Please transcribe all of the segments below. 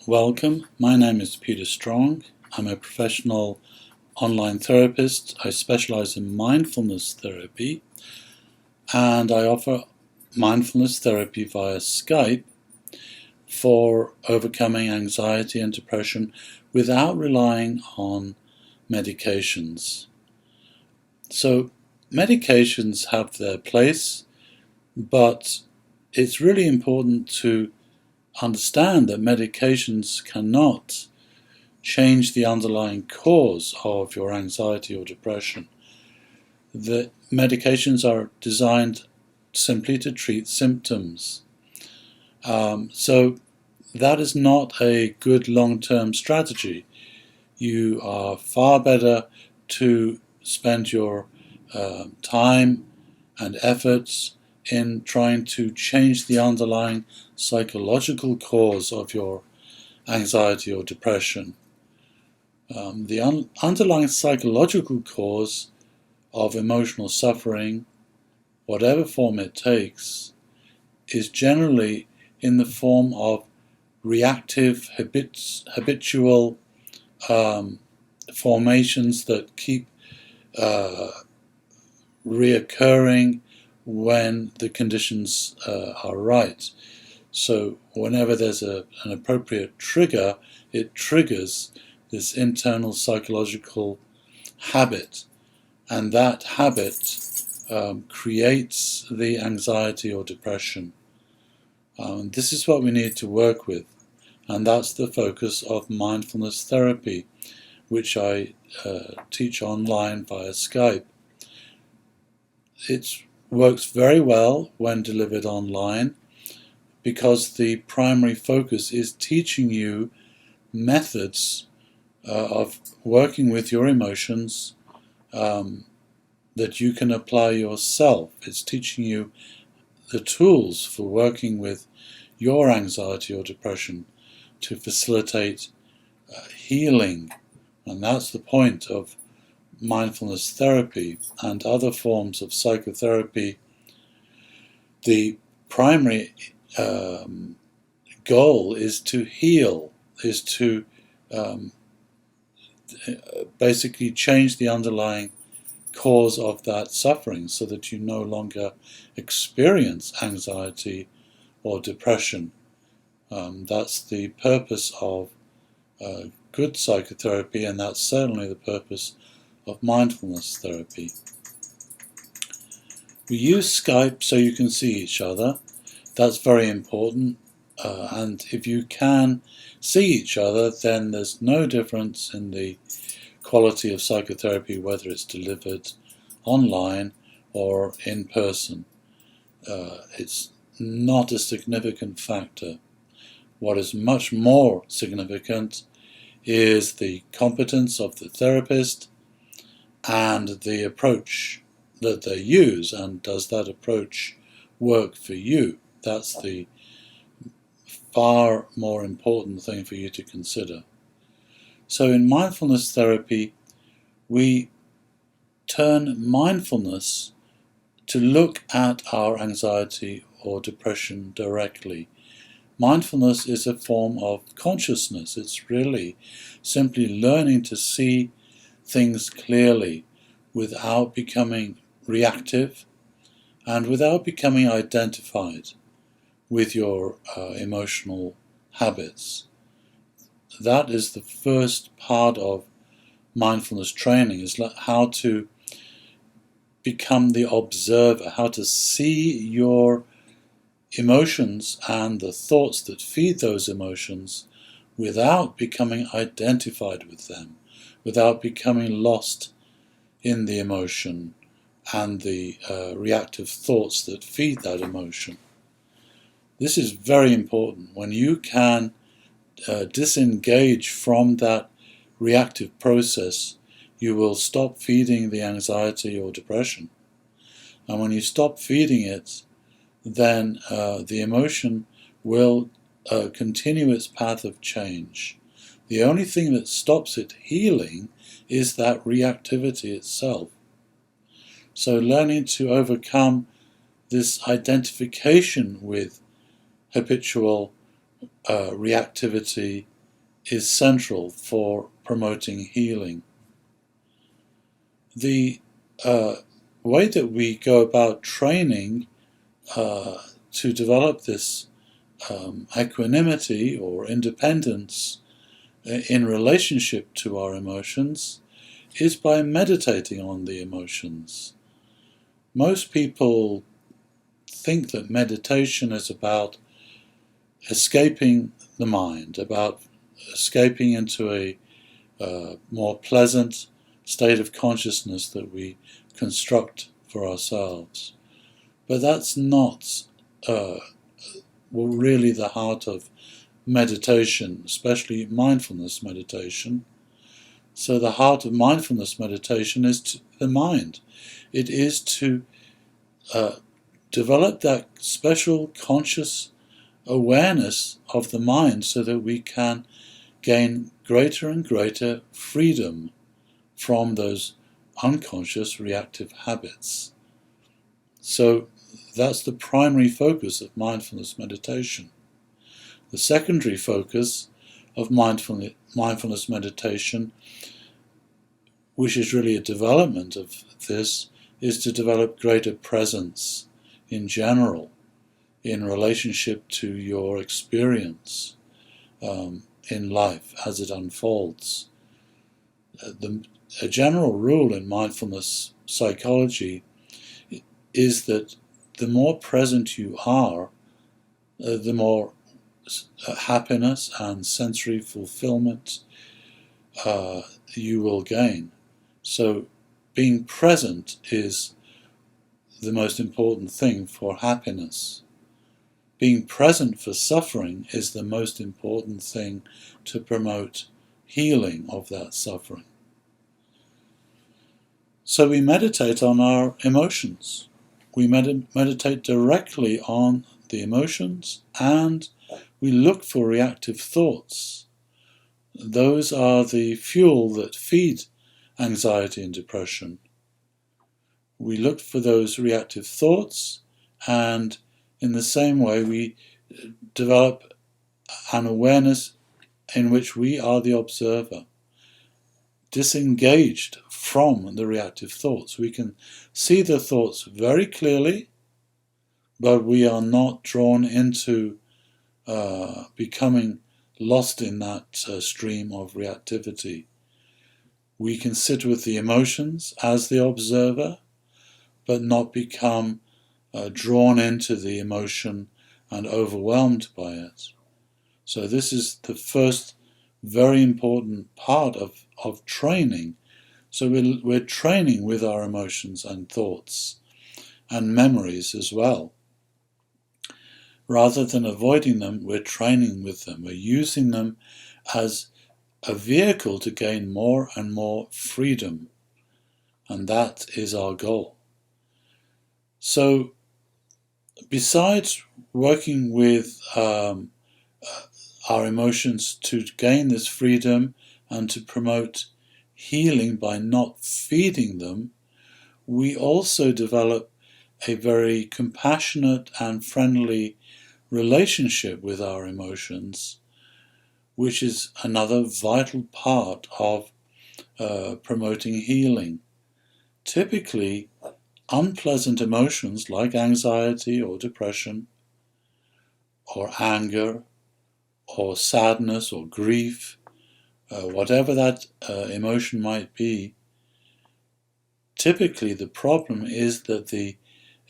Welcome, my name is Peter Strong. I'm a professional online therapist. I specialize in mindfulness therapy and I offer mindfulness therapy via Skype for overcoming anxiety and depression without relying on medications. So medications have their place, but it's really important to understand that medications cannot change the underlying cause of your anxiety or depression. The medications are designed simply to treat symptoms. So that is not a good long-term strategy. You are far better to spend your time and efforts in trying to change the underlying psychological cause of your anxiety or depression. The underlying psychological cause of emotional suffering, whatever form it takes, is generally in the form of reactive, habitual formations that keep reoccurring when the conditions are right. So whenever there's an appropriate trigger, it triggers this internal psychological habit, and that habit creates the anxiety or depression. This is what we need to work with, and that's the focus of mindfulness therapy, which I teach online via Skype. It works very well when delivered online because the primary focus is teaching you methods of working with your emotions that you can apply yourself. It's teaching you the tools for working with your anxiety or depression to facilitate healing. And that's the point of mindfulness therapy and other forms of psychotherapy. The primary goal is to heal, is to basically change the underlying cause of that suffering so that you no longer experience anxiety or depression. That's the purpose of good psychotherapy, and that's certainly the purpose of mindfulness therapy. We use Skype so you can see each other. That's very important, and if you can see each other, then there's no difference in the quality of psychotherapy whether it's delivered online or in person. It's not a significant factor. What is much more significant is the competence of the therapist and the approach that they use, and does that approach work for you? That's the far more important thing for you to consider. So in mindfulness therapy, we turn mindfulness to look at our anxiety or depression directly. Mindfulness is a form of consciousness. It's really simply learning to see things clearly without becoming reactive and without becoming identified with your emotional habits. That is the first part of mindfulness training, is how to become the observer, how to see your emotions and the thoughts that feed those emotions without becoming identified with them, without becoming lost in the emotion and the reactive thoughts that feed that emotion. This is very important. When you can disengage from that reactive process, you will stop feeding the anxiety or depression. And when you stop feeding it, then the emotion will continue its path of change. The only thing that stops it healing is that reactivity itself. So learning to overcome this identification with habitual reactivity is central for promoting healing. The way that we go about training to develop this equanimity or independence in relationship to our emotions is by meditating on the emotions. Most people think that meditation is about escaping the mind, about escaping into a more pleasant state of consciousness that we construct for ourselves. But that's not really the heart of meditation, especially mindfulness meditation. So the heart of mindfulness meditation is the mind. It is to develop that special conscious awareness of the mind so that we can gain greater and greater freedom from those unconscious reactive habits. So that's the primary focus of mindfulness meditation. The secondary focus of mindfulness meditation, which is really a development of this, is to develop greater presence in general in relationship to your experience in life as it unfolds. A general rule in mindfulness psychology is that the more present you are, the more happiness and sensory fulfillment you will gain. So being present is the most important thing for happiness. Being present for suffering is the most important thing to promote healing of that suffering. So we meditate on our emotions. We meditate directly on the emotions, and we look for reactive thoughts. Those are the fuel that feed anxiety and depression. We look for those reactive thoughts, and in the same way we develop an awareness in which we are the observer, disengaged from the reactive thoughts. We can see the thoughts very clearly, but we are not drawn into becoming lost in that stream of reactivity. We can sit with the emotions as the observer, but not become drawn into the emotion and overwhelmed by it. So this is the first very important part of training. So we're training with our emotions and thoughts and memories as well. Rather than avoiding them, we're training with them. We're using them as a vehicle to gain more and more freedom. And that is our goal. So besides working with our emotions to gain this freedom and to promote healing by not feeding them, we also develop a very compassionate and friendly relationship with our emotions, which is another vital part of promoting healing. Typically, unpleasant emotions like anxiety or depression or anger or sadness or grief, whatever that emotion might be, typically the problem is that the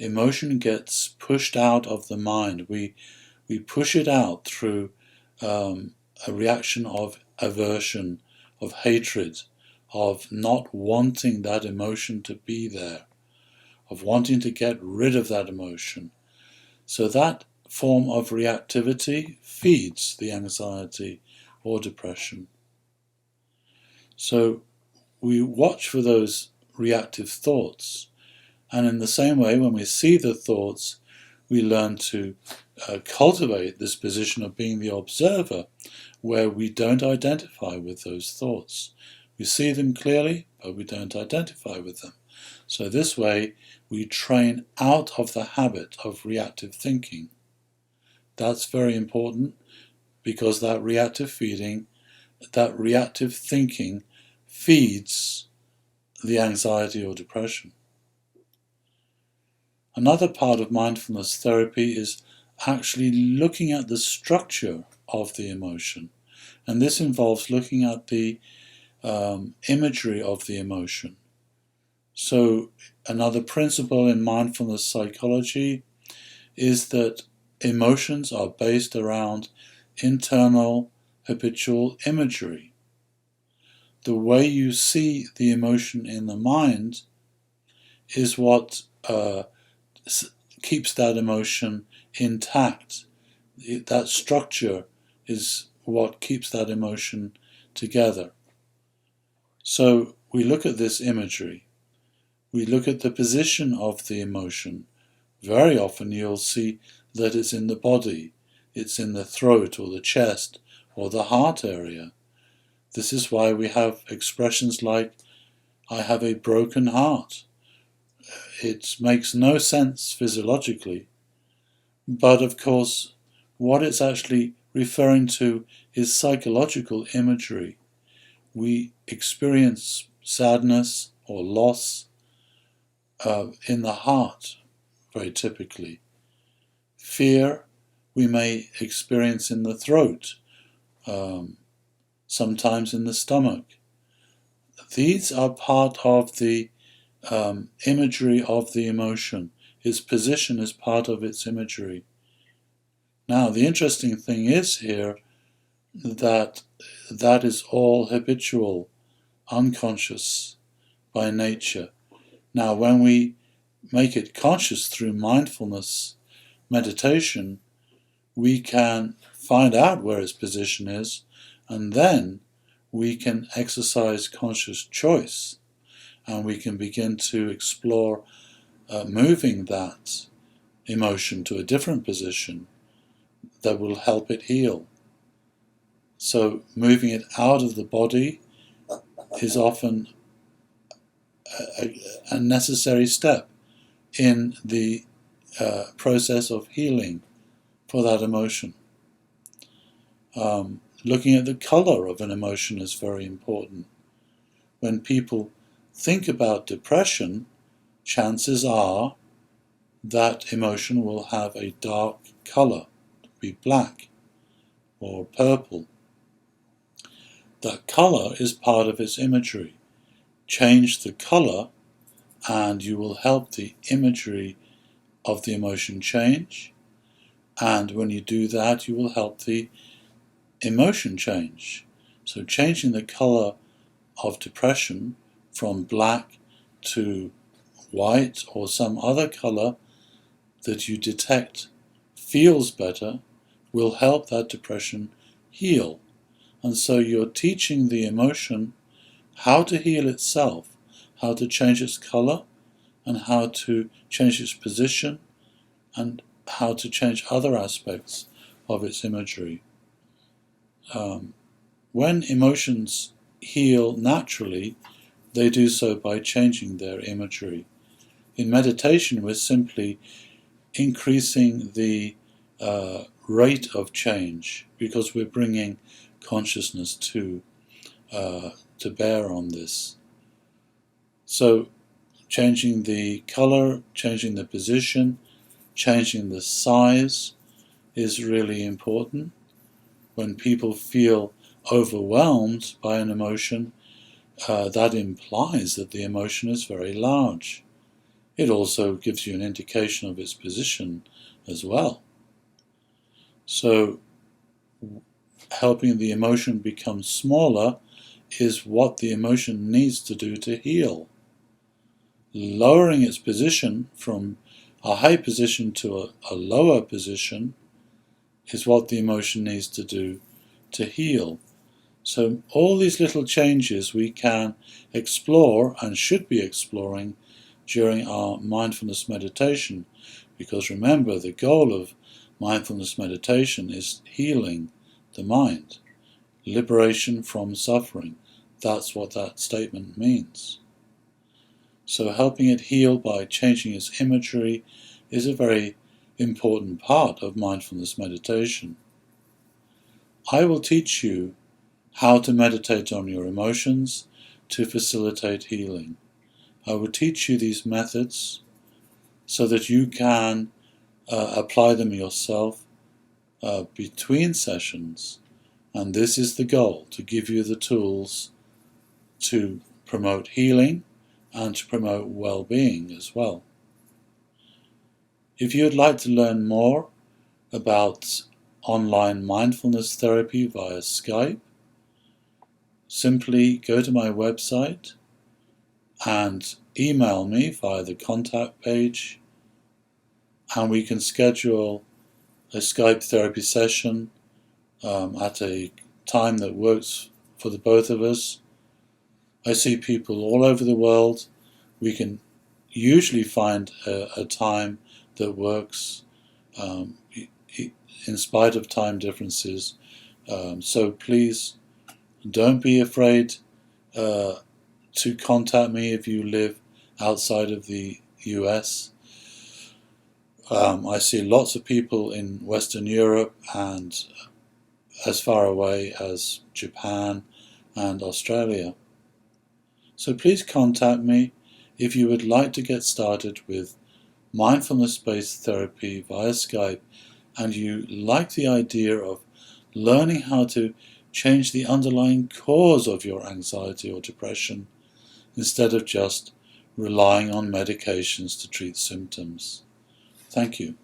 emotion gets pushed out of the mind. We push it out through a reaction of aversion, of hatred, of not wanting that emotion to be there, of wanting to get rid of that emotion. So that form of reactivity feeds the anxiety or depression. So we watch for those reactive thoughts, and in the same way, when we see the thoughts, we learn to cultivate this position of being the observer, where we don't identify with those thoughts. We see them clearly, but we don't identify with them. So this way, we train out of the habit of reactive thinking. That's very important, because that reactive feeding that reactive thinking feeds the anxiety or depression. Another part of mindfulness therapy is actually looking at the structure of the emotion, and this involves looking at the imagery of the emotion. So another principle in mindfulness psychology is that emotions are based around internal habitual imagery. The way you see the emotion in the mind is what keeps that emotion intact. That structure is what keeps that emotion together. So we look at this imagery. We look at the position of the emotion. Very often you'll see that it's in the body, it's in the throat or the chest or the heart area. This is why we have expressions like, I have a broken heart. It makes no sense physiologically, but of course what it's actually referring to is psychological imagery. We experience sadness or loss in the heart, very typically. Fear we may experience in the throat, sometimes in the stomach. These are part of the imagery of the emotion. Its position is part of its imagery. Now, the interesting thing is here that that is all habitual, unconscious by nature. Now, when we make it conscious through mindfulness meditation, we can find out where its position is, and then we can exercise conscious choice, and we can begin to explore moving that emotion to a different position that will help it heal. So moving it out of the body is often a necessary step in the process of healing for that emotion. Looking at the color of an emotion is very important. When people think about depression, chances are that emotion will have a dark color, be black or purple. That color is part of its imagery. Change the color and you will help the imagery of the emotion change, and when you do that you will help the emotion change. So changing the color of depression from black to white or some other color that you detect feels better will help that depression heal. And so you're teaching the emotion how to heal itself, how to change its color, and how to change its position, and how to change other aspects of its imagery. When emotions heal naturally, they do so by changing their imagery. In meditation, we're simply increasing the rate of change because we're bringing consciousness to bear on this. So changing the color, changing the position, changing the size is really important. When people feel overwhelmed by an emotion, that implies that the emotion is very large. It also gives you an indication of its position as well. So helping the emotion become smaller is what the emotion needs to do to heal. Lowering its position from a high position to a lower position is what the emotion needs to do to heal. So all these little changes we can explore and should be exploring during our mindfulness meditation, because remember, the goal of mindfulness meditation is healing the mind, liberation from suffering. That's what that statement means. So helping it heal by changing its imagery is a very important part of mindfulness meditation. I will teach you how to meditate on your emotions to facilitate healing. I will teach you these methods so that you can apply them yourself between sessions, and this is the goal, to give you the tools to promote healing and to promote well-being as well. If you would like to learn more about online mindfulness therapy via Skype, simply go to my website and email me via the contact page, and we can schedule a Skype therapy session at a time that works for the both of us. I see people all over the world. We can usually find a time that works in spite of time differences. So please don't be afraid to contact me if you live outside of the US. I see lots of people in Western Europe and as far away as Japan and Australia. So please contact me if you would like to get started with mindfulness-based therapy via Skype and you like the idea of learning how to change the underlying cause of your anxiety or depression instead of just relying on medications to treat symptoms. Thank you.